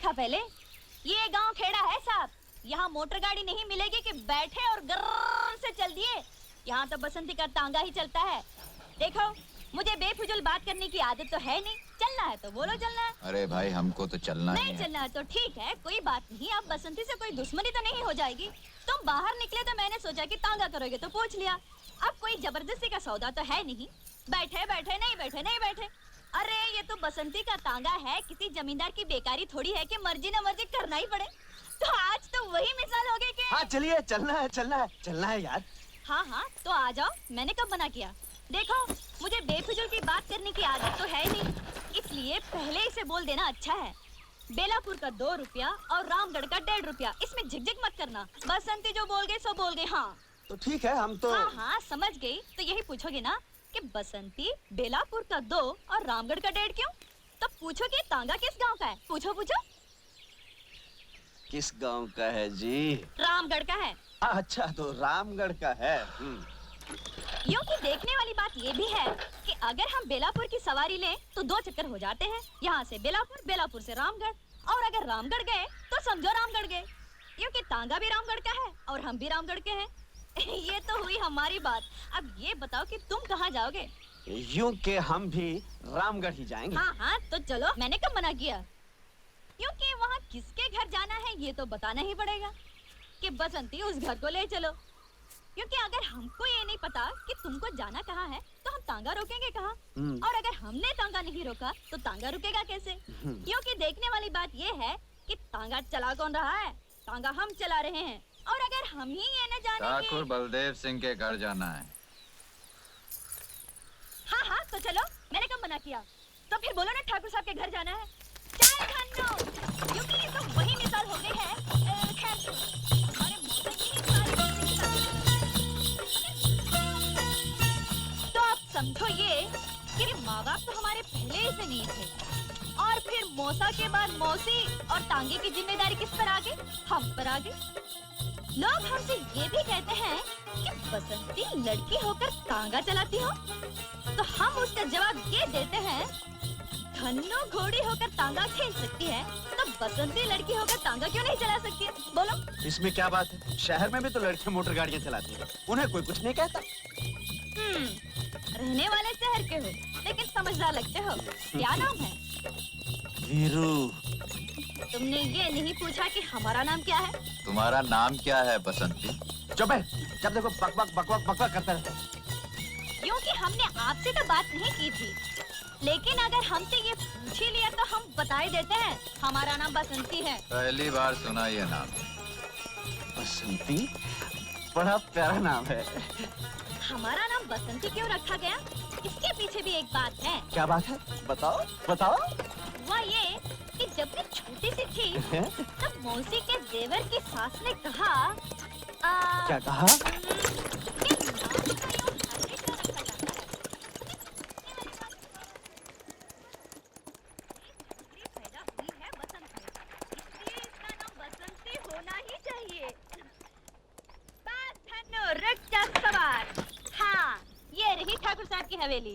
था पहले? ये गांव खेड़ा है साहब, यहाँ मोटर गाड़ी नहीं मिलेगी कि बैठे और गर्र से चल दिए। यहाँ तो बसंती का तांगा ही चलता है। देखो, मुझे बेफिजूल बात करने की आदत तो है नहीं। चलना है तो बोलो चलना है। अरे भाई हमको तो चलना ही है। नहीं चलना है तो ठीक है, कोई बात नहीं। अब बसंती से कोई दुश्मनी तो नहीं हो जाएगी। तुम बाहर निकले तो मैंने सोचा कि तांगा करोगे तो पूछ लिया। अब कोई जबरदस्ती का सौदा तो है नहीं। बैठे बैठे नहीं बैठे नहीं बैठे। अरे ये तो बसंती का तांगा है, किसी जमींदार की बेकारी थोड़ी है कि मर्जी न मर्जी करना ही पड़े। तो आज तो वही मिसाल हो गई कि हाँ चलिए, चलना है चलना है चलना है यार। हाँ तो आ जाओ, मैंने कब मना किया? देखो, मुझे बेफिजूल की बात करने की आदत तो है नहीं, इसलिए पहले इसे बोल देना अच्छा है। बेलापुर का 2 रुपया और रामगढ़ का 1.5 रुपया, इसमें झिकझिक मत करना। बसंती जो बोल गए सो बोल गए। हाँ तो ठीक है, हम तो हाँ समझ गई। तो यही पूछोगे ना कि बसंती बेलापुर का 2 और रामगढ़ का 1.5 क्यों? तो पूछोगे तांगा किस गांव का है? पूछो पूछो। किस गांव का है जी? रामगढ़ का है। अच्छा, तो रामगढ़ का है। यूं कि देखने वाली बात ये भी है कि अगर हम बेलापुर की सवारी लें तो 2 चक्कर हो जाते हैं। यहाँ से बेलापुर, बेलापुर से रामगढ़, और अगर रामगढ़ गए तो समझो रामगढ़ गए। यूं कि तांगा भी रामगढ़ का है और हम भी रामगढ़ के हैं। ये तो हुई हमारी बात। अब ये बताओ कि तुम कहाँ जाओगे? यूं के हम भी रामगढ़ ही जाएंगे। हाँ तो चलो, मैंने कब मना किया? क्योंकि वहाँ किसके घर जाना है ये तो बताना ही पड़ेगा कि बसंती उस घर को ले चलो। क्योंकि अगर हमको ये नहीं पता कि तुमको जाना कहाँ है तो हम तांगा रोकेंगे कहाँ? और अगर हमने तांगा नहीं रोका तो तांगा रुकेगा कैसे? क्योंकि देखने वाली बात ये है कि तांगा चला कौन रहा है? तांगा हम चला रहे हैं। और अगर हम ही ये न जाने ठाकुर बलदेव सिंह के घर जाना है। हाँ तो चलो, मैंने कब मना किया? तो फिर बोलो ना ठाकुर साहब के घर जाना है। चाय खानो, क्योंकि ये तो वही मिसाल हो गई है। खैर, हमारे मौसम की तो आप समझो ये कि माँ बाप तो हमारे पहले ही से नहीं थे, और फिर मौसा के बाद मौसी और तांगे की जिम्मेदारी किस पर आ गई? हम पर आ गई। लोग हमसे ये भी कहते हैं कि बसंती लड़की होकर तांगा चलाती हो, तो हम उसका जवाब ये देते हैं, धन्नो घोड़ी होकर तांगा खींच सकती है तो बसंती लड़की होकर तांगा क्यों नहीं चला सकती है? बोलो। इसमें क्या बात है? शहर में भी तो लड़कियां मोटर गाड़ियां चलाती हैं, उन्हें कोई कुछ नहीं कहता। रहने वाले शहर के हो लेकिन समझदार लगते हो। क्या नाम है? वीरू। तुमने ये नहीं पूछा कि हमारा नाम क्या है? तुम्हारा नाम क्या है बसंती? चुप है, जब देखो बकबक बकबक बकबक करता रहता है। क्योंकि हमने आपसे तो बात नहीं की थी, लेकिन अगर हमसे ये पूछ ही लिया तो हम बता ही देते हैं, हमारा नाम बसंती है। पहली बार सुना ये नाम। बसंती? बड़ा प्यारा नाम है। हमारा नाम बसंती क्यों रखा गया? इसके पीछे भी एक बात है। क्या बात है? बताओ बताओ। वह ये कि जब मैं छोटी सी थी तब मौसी के देवर की सास ने कहा क्या कहा? हाँ, ये रही ठाकुर साहब की हवेली।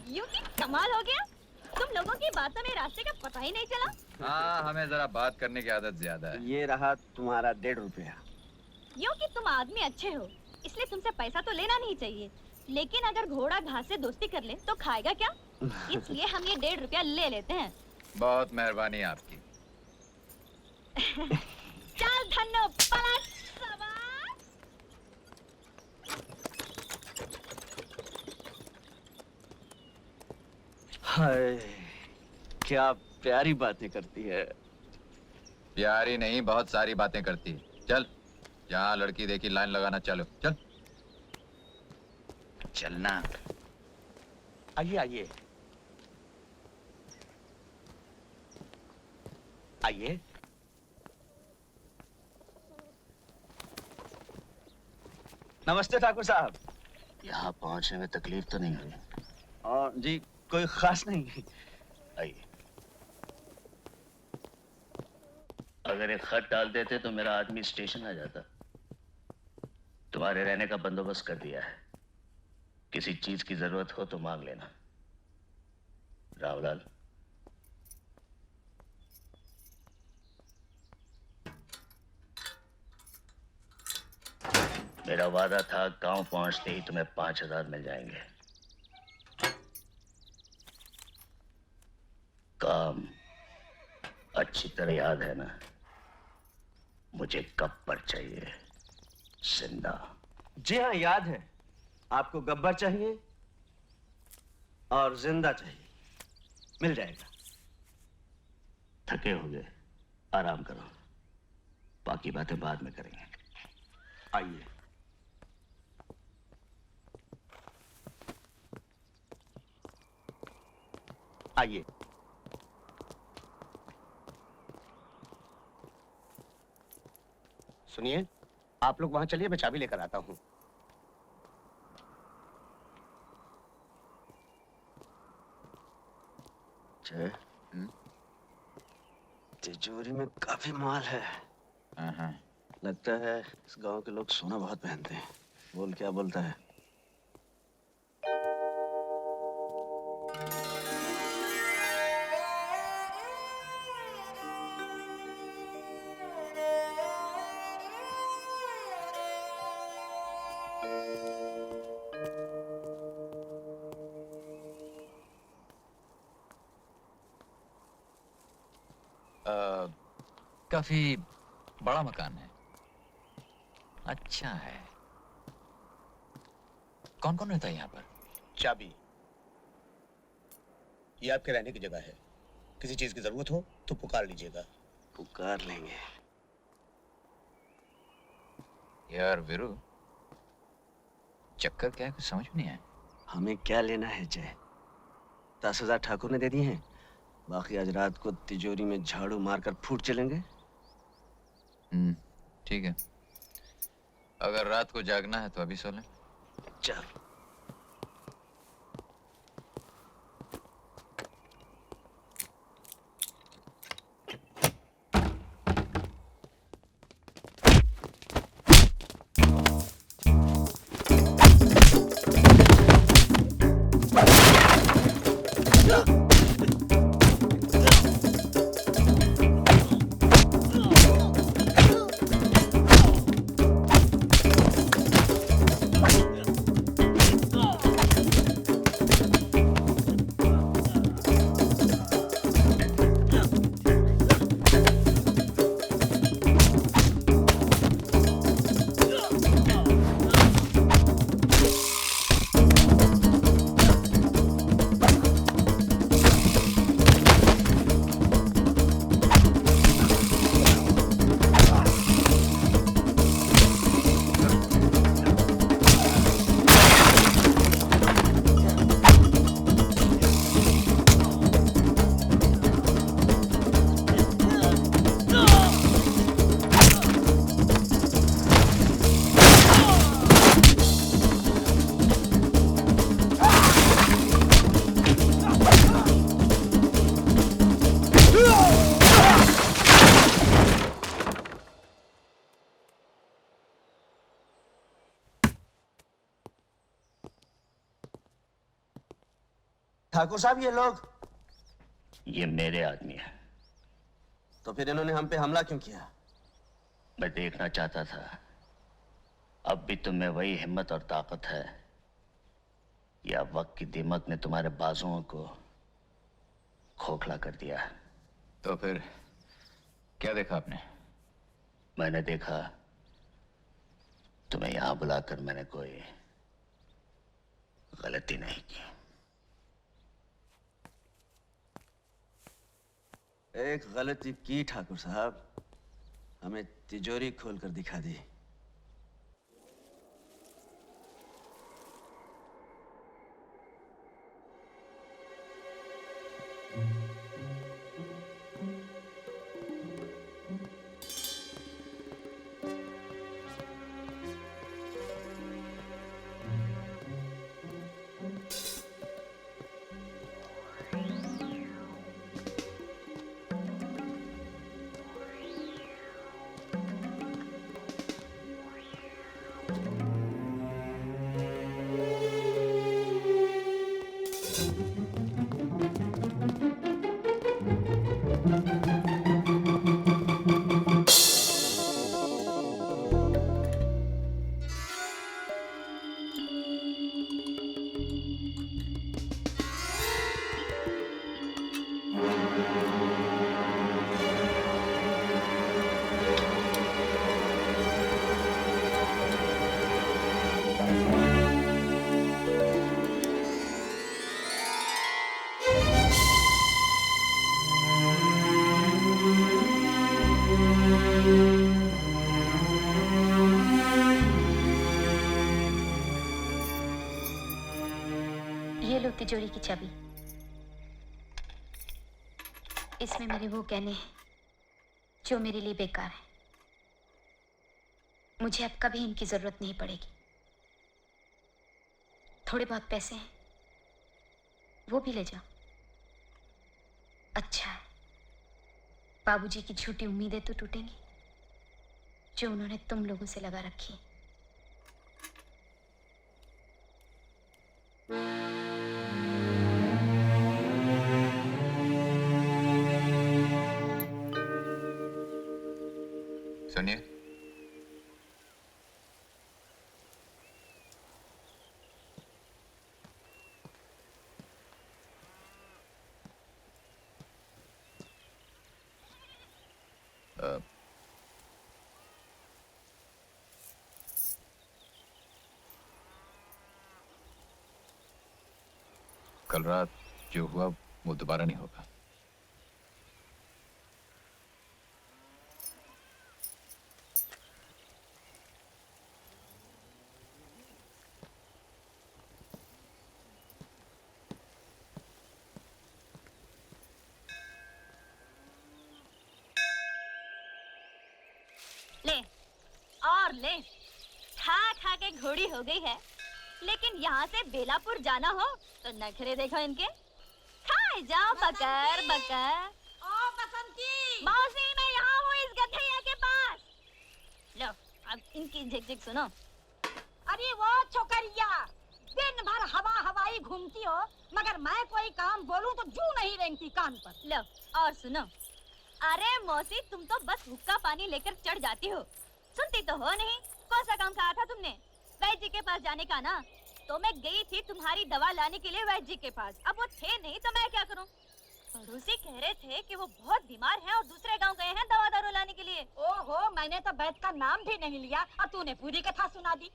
यूं की कमाल हो गया, तुम लोगों की बातों में रास्ते का पता ही नहीं चला। हाँ, हमें जरा बात करने की आदत ज्यादा है। ये रहा तुम्हारा 1.5 रुपया। यूं कि तुम आदमी अच्छे हो, इसलिए तुमसे पैसा तो लेना नहीं चाहिए, लेकिन अगर घोड़ा घास से दोस्ती कर ले तो खाएगा क्या? इसलिए हम ये 1.5 रुपया ले लेते हैं। बहुत मेहरबानी आपकी। चल धन्नो पलट सवार। हाय, क्या प्यारी बातें करती है। प्यारी नहीं, बहुत सारी बातें करती है। चल, जहाँ लड़की देखी लाइन लगाना, चलो चल। चलना। आइए आइए आइए। नमस्ते ठाकुर साहब। यहाँ पहुँचने में तकलीफ तो नहीं हुई? जी कोई खास नहीं। आइए। अगर एक खत डाल देते तो मेरा आदमी स्टेशन आ जाता। तुम्हारे रहने का बंदोबस्त कर दिया है, किसी चीज की जरूरत हो तो मांग लेना। रावलाल। मेरा वादा था गांव पहुंचते ही तुम्हें 5,000 मिल जाएंगे। काम अच्छी तरह याद है ना? मुझे गब्बर चाहिए, जिंदा। जी हाँ, याद है। आपको गब्बर चाहिए और जिंदा चाहिए। मिल जाएगा। थके होंगे, आराम करो, बाकी बातें बाद में करेंगे। आइए। आइए। सुनिए, आप लोग वहां चलिए, मैं चाबी लेकर आता हूँ। जय, तिजोरी में काफी माल है। हाँ। लगता है इस गांव के लोग सोना बहुत पहनते हैं। बोल क्या बोलता है? काफी बड़ा मकान है, अच्छा है। कौन कौन रहता है यहाँ पर? चाबी, ये आपके रहने की जगह है। किसी चीज की जरूरत हो तो पुकार लीजिएगा। पुकार लेंगे। यार वीरू, चक्कर क्या है, कुछ समझ में नहीं आया। हमें क्या लेना है जय? 10,000 ठाकुर ने दे दिए हैं, बाकी आज रात को तिजोरी में झाड़ू मारकर फूट चलेंगे। ठीक है, अगर रात को जागना है तो अभी सो लें। चल। ठाकुर साहब, ये लोग? ये मेरे आदमी है। तो फिर इन्होंने हम पे हमला क्यों किया? मैं देखना चाहता था अब भी तुम में वही हिम्मत और ताकत है या वक्त की दीमक ने तुम्हारे बाजुओं को खोखला कर दिया है। तो फिर क्या देखा आपने? मैंने देखा तुम्हें यहां बुलाकर मैंने कोई गलती नहीं की। एक गलती की ठाकुर साहब, हमें तिजोरी खोलकर दिखा दी। लो तिजोरी की चाबी। इसमें मेरे वो गहने हैं जो मेरे लिए बेकार है। मुझे अब कभी इनकी जरूरत नहीं पड़ेगी। थोड़े बहुत पैसे हैं, वो भी ले जाओ। अच्छा है, बाबूजी की झूठी उम्मीदें तो टूटेंगी जो उन्होंने तुम लोगों से लगा रखी। सुनिए, कल रात जो हुआ वो दोबारा नहीं होगा। ले और ले, खा खा के घोड़ी हो गई है। लेकिन यहाँ से बेलापुर जाना हो तो नखरे देखो इनके। खाए जाओ बकर बकर। ओ बसंती, मौसी मैं यहाँ हूँ इस गधैया के पास। लो अब इनकी झिक-झिक सुनो। अरे वो छोकरिया, दिन भर हवा हवाई घूमती हो, मगर मैं कोई काम बोलूं तो जू नहीं रेंगती कान पर। लो और सुनो। अरे मौसी तुम तो बस हुक्का पानी लेकर चढ़ जाती हो, सुनती तो हो नहीं। कौन सा काम कहा था तुमने? वैद्य जी के पास जाने का ना। तो मैं गई थी तुम्हारी दवा लाने के लिए वैद्य जी के पास। अब वो थे नहीं तो मैं क्या करूं? पड़ोसी कह रहे थे कि वो बहुत बीमार हैं और दूसरे गांव गए हैं दवा दारू लाने के लिए। ओहो, मैंने तो वैद्य का नाम भी नहीं लिया और तूने पूरी कथा सुना दी।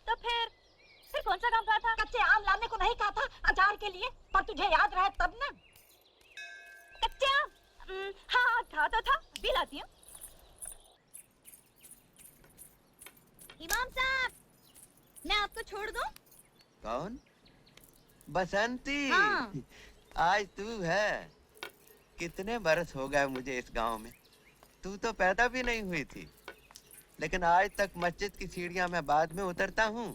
तो फिर कौन सा काम कहा था? कच्चे आम लाने को नहीं कहा था अचार के लिए? पर तुझे याद रहे तब ना। कच्चे आम? हाँ था तो था, अभी लाती हूँ। इमाम साहब, मैं आपको छोड़ दूं? कौन? बसंती। हाँ। आज तू है। कितने बरस हो गए मुझे इस गांव में। तू तो पैदा भी नहीं हुई थी, लेकिन आज तक मस्जिद की सीढ़ियां मैं बाद में उतरता हूँ।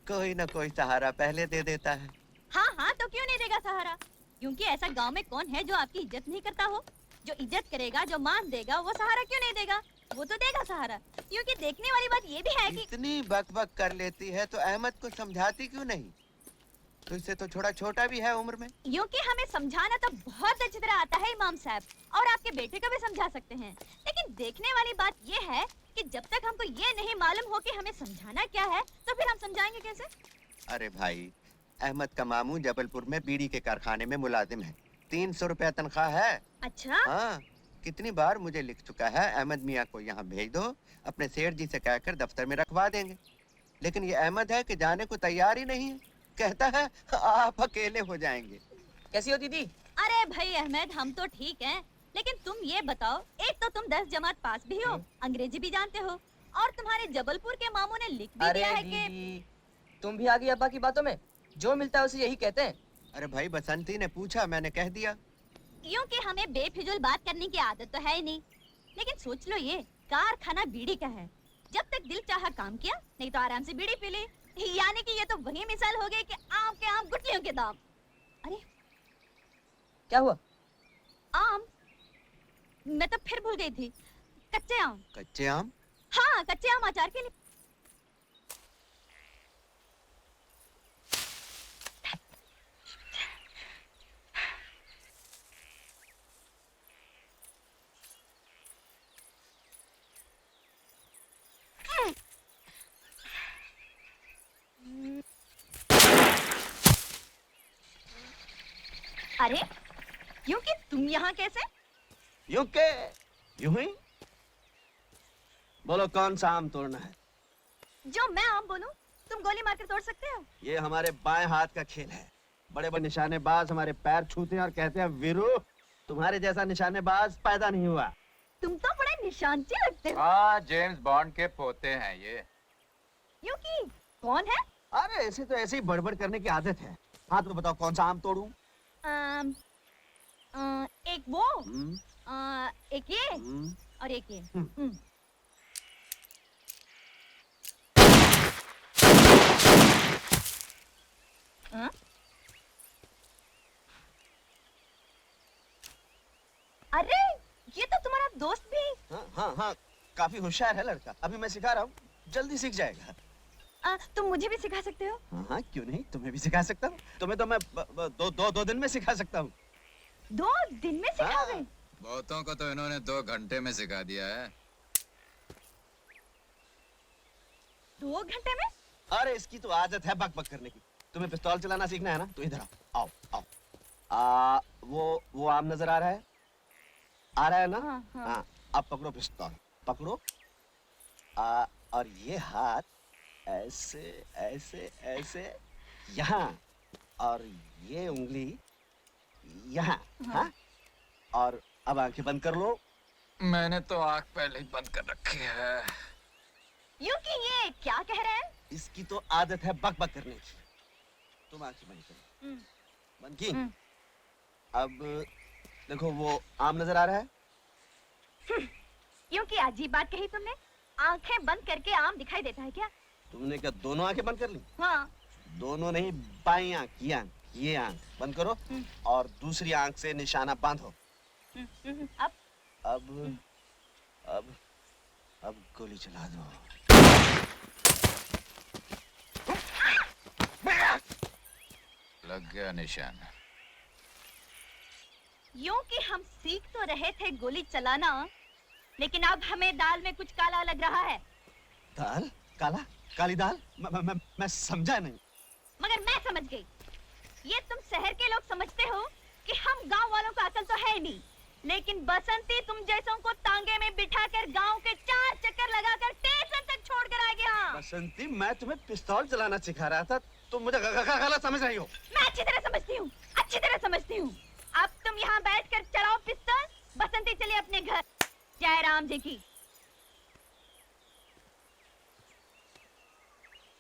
कोई ना कोई सहारा पहले दे देता है। हाँ हाँ, तो क्यों नहीं देगा सहारा? क्योंकि ऐसा गांव में कौन है जो आपकी इज्जत नहीं करता हो? जो इज्जत करेगा, जो मान देगा, वो सहारा क्यों नहीं देगा? वो तो देगा सहारा। क्योंकि देखने वाली बात ये भी है कि इतनी बकबक कर लेती है तो अहमद को समझाती क्यों नहीं? तुझसे तो छोटा छोटा भी है उम्र में। क्योंकि हमें समझाना तो बहुत अच्छी तरह आता है इमाम साहब, और आपके बेटे को भी समझा सकते हैं। लेकिन देखने वाली बात ये है कि जब तक हमको ये नहीं मालूम हो कि हमें समझाना क्या है, तो फिर हम समझाएंगे कैसे? अरे भाई, अहमद का मामू जबलपुर में बीड़ी के कारखाने में मुलाजिम है। 300 रुपया तनख्वाह है। अच्छा? हाँ, कितनी बार मुझे लिख चुका है, अहमद मियाँ को यहाँ भेज दो, अपने सेठ जी से कहकर दफ्तर में रखवा देंगे। लेकिन ये अहमद है कि जाने को तैयार ही नहीं है। कहता है आप अकेले हो जाएंगे। कैसी हो दीदी? अरे भाई अहमद, हम तो ठीक हैं, लेकिन तुम ये बताओ, एक तो तुम 10 जमात पास भी हो, अंग्रेजी भी जानते हो, और तुम्हारे जबलपुर के मामू ने लिख भी दिया है कि तुम भी आ गई अब्बा की बातों में। जो मिलता है उसे यही कहते हैं। अरे भाई, बसंती ने पूछा, मैंने कह दिया। क्योंकि हमें बेफिजूल बात करने की आदत तो है ही नहीं। लेकिन सोच लो, ये कारखाना बीड़ी का है। जब तक दिल चाहा काम किया, नहीं तो आराम से बीड़ी पी ली। यानी कि ये तो वही मिसाल हो गई कि आम के आम गुठलियों के दाम। अरे क्या हुआ? आम? मैं तो फिर भूल गई थी। कच्चे आम। कच्चे आम? हाँ, कच्चे आम अचार के लिए। अरे क्योंकि तुम यहाँ कैसे? यूं के यूं ही। बोलो कौन सा आम तोड़ना है? जो मैं आम बोलूं तुम गोली मारकर तोड़ सकते हो। ये हमारे बाएं हाथ का खेल है। बड़े बड़े निशानेबाज हमारे पैर छूते हैं और कहते हैं वीरू, तुम्हारे जैसा निशानेबाज पैदा नहीं हुआ। तुम तो बड़े निशानची लगते हो। हाँ, जेम्स बॉन्ड के पोते हैं ये। क्योंकि कौन है? अरे ऐसे तो ऐसे ही बड़बड़ करने की आदत है। हाँ तो बताओ कौन सा आम तोड़ूं? एक वो, हम्म, एक ये हम्म। और एक ये। हाँ? अरे ये तो तुम्हारा दोस्त भी। हाँ हाँ हाँ, काफी होशियार है लड़का। अभी मैं सिखा रहा हूँ, जल्दी सीख जाएगा। तुम मुझे भी सिखा सकते हो? हाँ हाँ, क्यों नहीं, तुम्हें भी सिखा सकता हूँ। तुम्हें तो मैं दो दिन में सिखा सकता हूँ। 2 दिन में सिखाओगे? बहुतों को तो इन्होंने 2 घंटे में सिखा दिया है। 2 घंटे में? अरे इसकी तो आदत है बक बक करने की। तुम्हें पिस्तौल चलाना सीखना है ना, तो इधर आओ आओ आओ। वो आम नजर आ रहा है? आ रहा है ना? हाँ, हाँ। हाँ, अब पकड़ो पिस्तौल, पकड़ो। और ये हाथ ऐसे ऐसे ऐसे यहाँ, और ये उंगली यहाँ। हाँ? और अब आंखें बंद कर लो। मैंने तो आँख पहले ही बंद कर रखी है। यूं कि ये क्या कह रहे हैं? इसकी तो आदत है बक बक करने की। तुम आंखें बंद करो। बंद की? अब देखो वो आम नजर आ रहा है? यूं कि अजीब बात कही तुमने। आंखें बंद करके आम दिखाई देता है क्या? तुमने क्या दोनों आंखें बंद कर ली? हाँ। दोनों नहीं, बाई आंख, ये आंख, ये आंख बंद करो और दूसरी आंख से निशाना बांधो। अब अब गोली चला दो। लग गया निशान। यूं कि हम सीख तो रहे थे गोली चलाना, लेकिन अब हमें दाल में कुछ काला लग रहा है। दाल? काला? काली दाल? मैं समझा नहीं। मगर मैं समझ गई। ये तुम शहर के लोग समझते हो कि हम गांव वालों को अकल तो है नहीं, लेकिन बसंती तुम जैसों को तांगे में बिठाकर गांव के 4 चक्कर लगाकर स्टेशन तक छोड़ कर आ गया। बसंती, मैं तुम्हें पिस्तौल चलाना सिखा रहा था, तुम मुझे गलत समझ रही हो। मैं अच्छी तरह समझती हूँ, अच्छी तरह समझती हूँ। अब तुम यहाँ बैठकर चलाओ पिस्तौल। बसंती चलिए अपने घर। जय राम जी की।